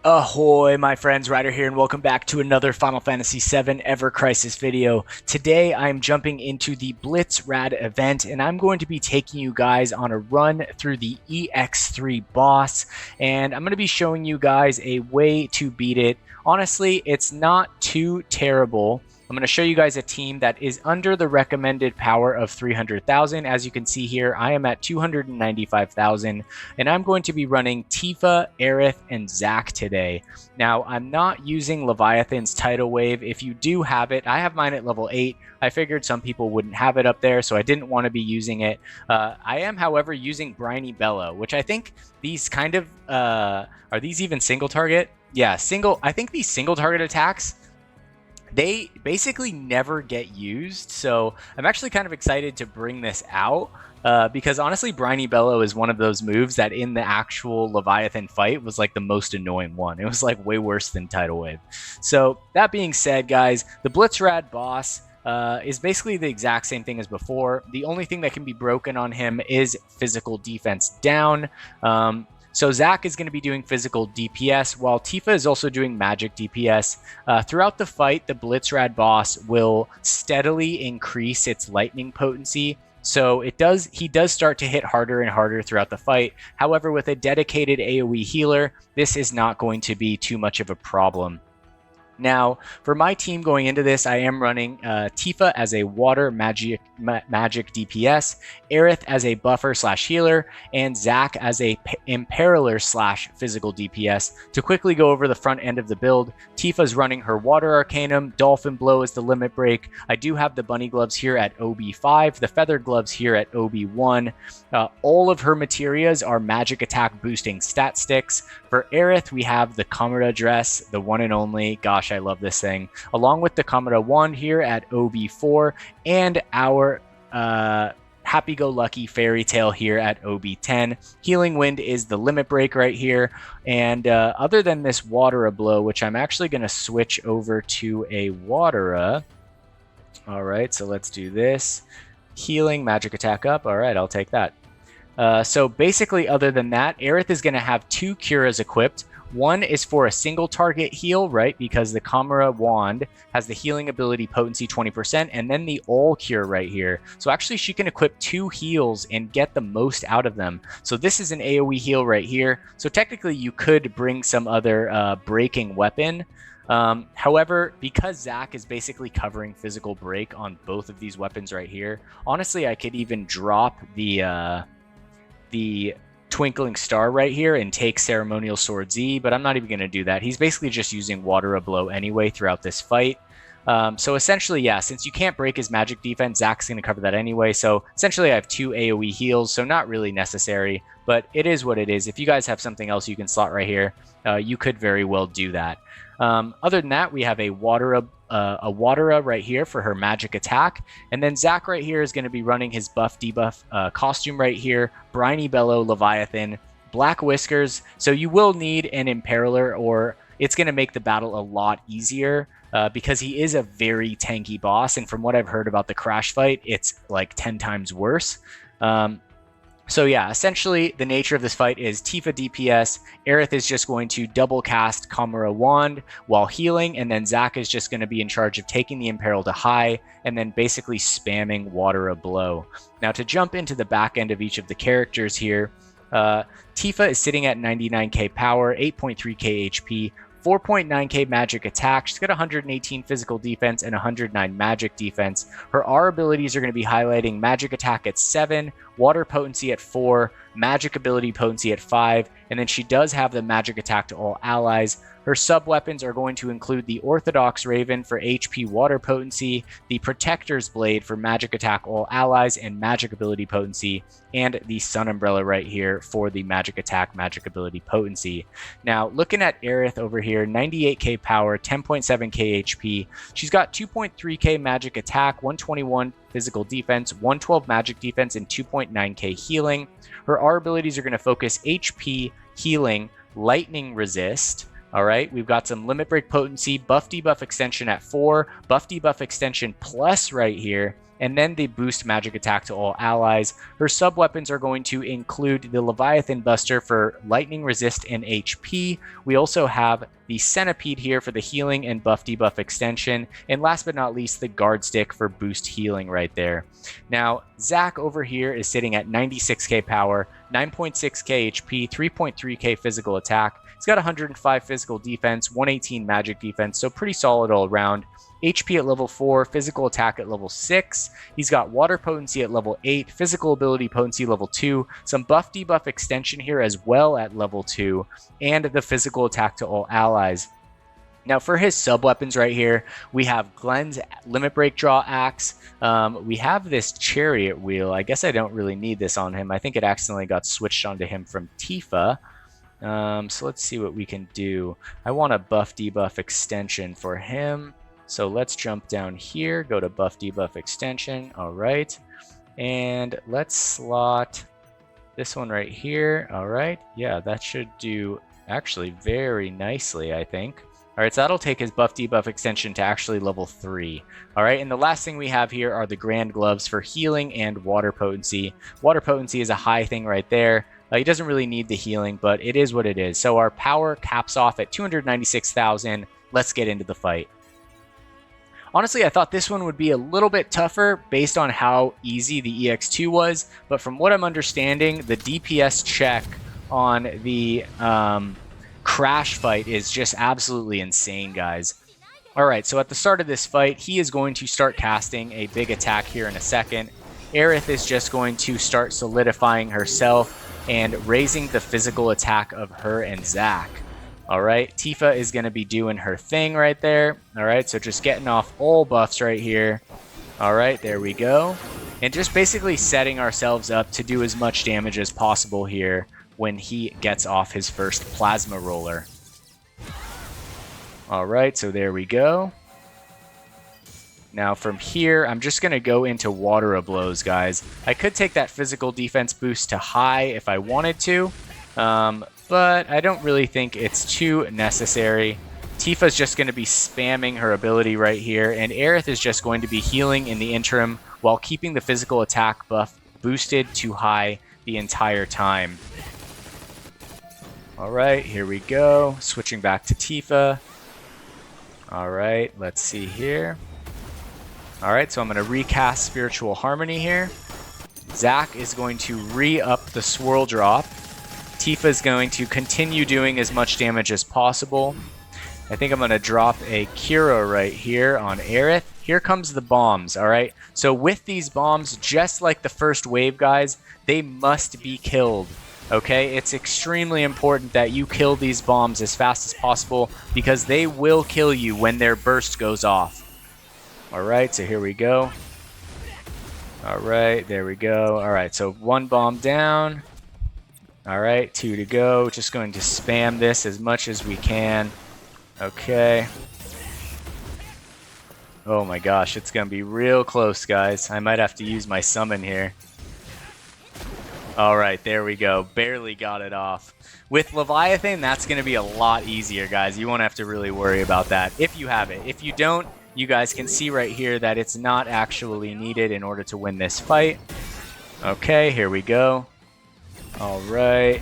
Ahoy, my friends, Ryder here, and welcome back to another Final Fantasy VII Ever Crisis video. Today, I'm jumping into the Blitzrad event, and I'm going to be taking you guys on a run through the EX3 boss, and I'm going to be showing you guys a way to beat it. Honestly, it's not too terrible. I'm going to show you guys a team that is under the recommended power of 300,000. As you can see here, I am at 295,000, and I'm going to be running Tifa, Aerith, and Zack today. Now, I'm not using Leviathan's Tidal Wave. If you do have it, I have mine at level 8. I figured some people wouldn't have it up there, so I didn't want to be using it. I am, however, using Briny Bellow, which I think these kind of, are these even single target? Yeah, I think these single target attacks, they basically never get used, so I'm actually kind of excited to bring this out because honestly, Briny Bellow is one of those moves that in the actual Leviathan fight was like the most annoying one. It was like way worse than Tidal Wave. So that being said, guys, the Blitzrad boss is basically the exact same thing as before. The only thing that can be broken on him is physical defense down. So Zack is going to be doing physical DPS, while Tifa is also doing magic DPS. Throughout the fight, the Blitzrad boss will steadily increase its lightning potency. So he does start to hit harder and harder throughout the fight. However, with a dedicated AoE healer, this is not going to be too much of a problem. Now, for my team going into this, I am running Tifa as a water magic DPS, Aerith as a buffer / healer, and Zack as a imperiler / physical DPS. To quickly go over the front end of the build, Tifa's running her water arcanum, dolphin blow is the limit break. I do have the bunny gloves here at OB5, the feather gloves here at OB1. All of her materias are magic attack boosting stat sticks. For Aerith, we have the Kamara dress, the one and only. Gosh, I love this thing. Along with the Kamara wand here at OB4 and our happy-go-lucky fairy tale here at OB10. Healing wind is the limit break right here. And other than this Watera blow, which I'm actually going to switch over to a Watera. All right, so let's do this. Healing, magic attack up. All right, I'll take that. So basically, other than that, Aerith is going to have 2 Curas equipped. One is for a single target heal, right? Because the Kamara wand has the healing ability potency 20%, and then the all cure right here. So actually she can equip 2 heals and get the most out of them. So this is an AoE heal right here. So technically you could bring some other breaking weapon. However, because Zack is basically covering physical break on both of these weapons right here, honestly I could even drop the Twinkling Star right here and take Ceremonial Sword Z, but I'm not even going to do that. He's basically just using Watera blow anyway throughout this fight. So essentially, yeah, since you can't break his magic defense, Zack's going to cover that anyway. So essentially I have 2 AoE heals, so not really necessary, but it is what it is. If you guys have something else you can slot right here, you could very well do that. Other than that, we have a Watera right here for her magic attack. And then Zack right here is going to be running his buff debuff costume right here. Briny Bellow, Leviathan, Black Whiskers. So you will need an Imperiler, or it's going to make the battle a lot easier because he is a very tanky boss. And from what I've heard about the Crash fight, it's like 10 times worse. So yeah, essentially the nature of this fight is Tifa DPS, Aerith is just going to double cast Kamara wand while healing, and then Zack is just going to be in charge of taking the Imperil to high and then basically spamming Watera blow. Now to jump into the back end of each of the characters here, Tifa is sitting at 99k power, 8.3k HP, 4.9k magic attack. She's got 118 physical defense and 109 magic defense. Her R abilities are going to be highlighting magic attack at 7, water potency at 4, magic ability potency at 5, and then she does have the magic attack to all allies. Her sub-weapons are going to include the Orthodox Raven for HP water potency, the Protector's Blade for magic attack all allies and magic ability potency, and the Sun Umbrella right here for the magic attack magic ability potency. Now, looking at Aerith over here, 98k power, 10.7k HP. She's got 2.3k magic attack, 121 physical defense, 112 magic defense, and 2.9k healing. Her R abilities are going to focus HP, healing, lightning resist, All right, we've got some limit break potency, buff debuff extension at 4, buff debuff extension plus right here, and then the boost magic attack to all allies. Her sub weapons are going to include the Leviathan Buster for lightning resist and HP. We also have the Centipede here for the healing and buff debuff extension, and last but not least, the guard stick for boost healing right there. Now, Zack over here is sitting at 96k power, 9.6k HP, 3.3k physical attack. He's got 105 physical defense, 118 magic defense, so pretty solid all around. HP at level 4, physical attack at level 6. He's got water potency at level 8, physical ability potency level 2, some buff debuff extension here as well at level 2, and the physical attack to all allies. Now for his sub weapons right here, we have Glenn's limit break draw axe. We have this chariot wheel. I guess I don't really need this on him. I think it accidentally got switched onto him from Tifa. So let's see what we can do. I want a buff debuff extension for him. So let's jump down here, go to buff debuff extension. All right. And let's slot this one right here. All right. Yeah, that should do actually very nicely, I think. All right, so that'll take his buff debuff extension to actually level 3. All right, and the last thing we have here are the Grand Gloves for healing and water potency. Water potency is a high thing right there. He doesn't really need the healing, but it is what it is. So our power caps off at 296,000. Let's get into the fight. Honestly, I thought this one would be a little bit tougher based on how easy the EX2 was, but from what I'm understanding, the DPS check on the Crash fight is just absolutely insane, guys. Alright, so at the start of this fight, he is going to start casting a big attack here in a second. Aerith is just going to start solidifying herself and raising the physical attack of her and Zack. Alright, Tifa is going to be doing her thing right there. Alright, so just getting off all buffs right here. Alright, there we go. And just basically setting ourselves up to do as much damage as possible here when he gets off his first plasma roller. Alright, so there we go. Now from here, I'm just going to go into water blows, guys. I could take that physical defense boost to high if I wanted to, but I don't really think it's too necessary. Tifa's just going to be spamming her ability right here, and Aerith is just going to be healing in the interim while keeping the physical attack buff boosted to high the entire time. Alright, here we go. Switching back to Tifa. Alright, let's see here. Alright, so I'm going to recast Spiritual Harmony here. Zack is going to re-up the Swirl Drop. Tifa is going to continue doing as much damage as possible. I think I'm going to drop a Cura right here on Aerith. Here comes the bombs, alright? So with these bombs, just like the first wave, guys, they must be killed. Okay, it's extremely important that you kill these bombs as fast as possible because they will kill you when their burst goes off. Alright, so here we go. Alright, there we go. Alright, so 1 bomb down. Alright, 2 to go. Just going to spam this as much as we can. Okay. Oh my gosh, it's going to be real close, guys. I might have to use my summon here. Alright, there we go. Barely got it off. With Leviathan, that's going to be a lot easier, guys. You won't have to really worry about that if you have it. If you don't, you guys can see right here that it's not actually needed in order to win this fight. Okay, here we go. Alright.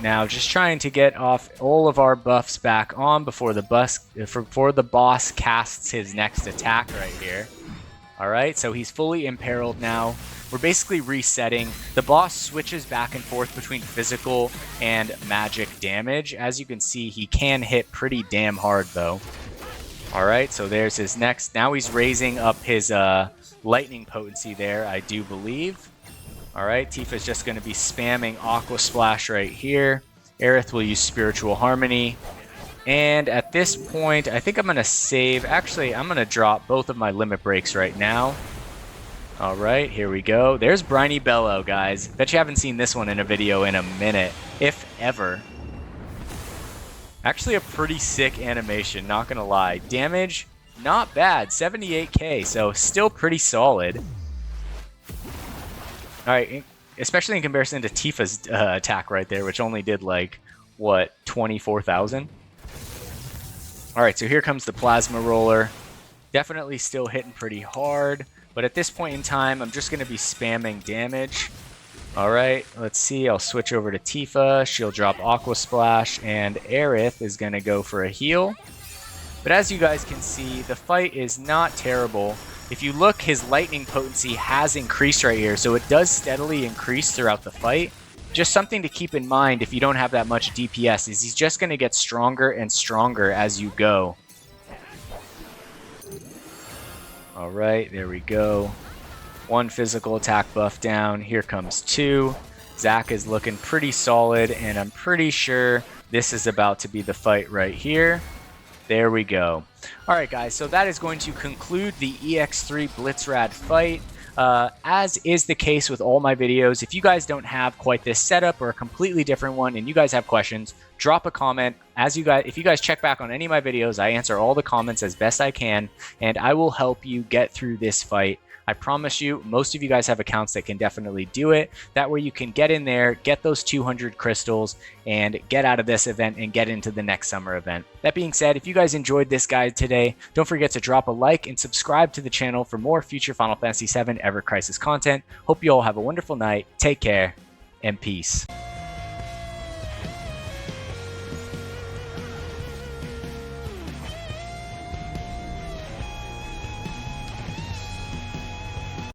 Now, just trying to get off all of our buffs back on before the boss casts his next attack right here. Alright, so he's fully imperiled now. We're basically resetting. The boss switches back and forth between physical and magic damage. As you can see, he can hit pretty damn hard, though. Alright, so there's his next. Now he's raising up his lightning potency there, I do believe. Alright, Tifa's just going to be spamming Aqua Splash right here. Aerith will use Spiritual Harmony. And at this point, I think I'm going to save. Actually, I'm going to drop both of my limit breaks right now. Alright, here we go. There's Briny Bellow, guys. Bet you haven't seen this one in a video in a minute, if ever. Actually a pretty sick animation, not gonna lie. Damage, not bad, 78k, so still pretty solid. Alright, especially in comparison to Tifa's attack right there, which only did like, what, 24,000? Alright, so here comes the Plasma Roller. Definitely still hitting pretty hard, but at this point in time, I'm just going to be spamming damage. Alright, let's see. I'll switch over to Tifa. She'll drop Aqua Splash, and Aerith is going to go for a heal. But as you guys can see, the fight is not terrible. If you look, his lightning potency has increased right here, so it does steadily increase throughout the fight. Just something to keep in mind if you don't have that much DPS is he's just going to get stronger and stronger as you go. Alright, there we go. 1 physical attack buff down. Here comes 2. Zack is looking pretty solid, and I'm pretty sure this is about to be the fight right here. There we go. Alright guys, so that is going to conclude the EX3 Blitzrad Fight. As is the case with all my videos, if you guys don't have quite this setup or a completely different one and you guys have questions, drop a comment. If you guys check back on any of my videos, I answer all the comments as best I can, and I will help you get through this fight. I promise you, most of you guys have accounts that can definitely do it. That way you can get in there, get those 200 crystals, and get out of this event and get into the next summer event. That being said, if you guys enjoyed this guide today, don't forget to drop a like and subscribe to the channel for more future Final Fantasy VII Ever Crisis content. Hope you all have a wonderful night, take care, and peace.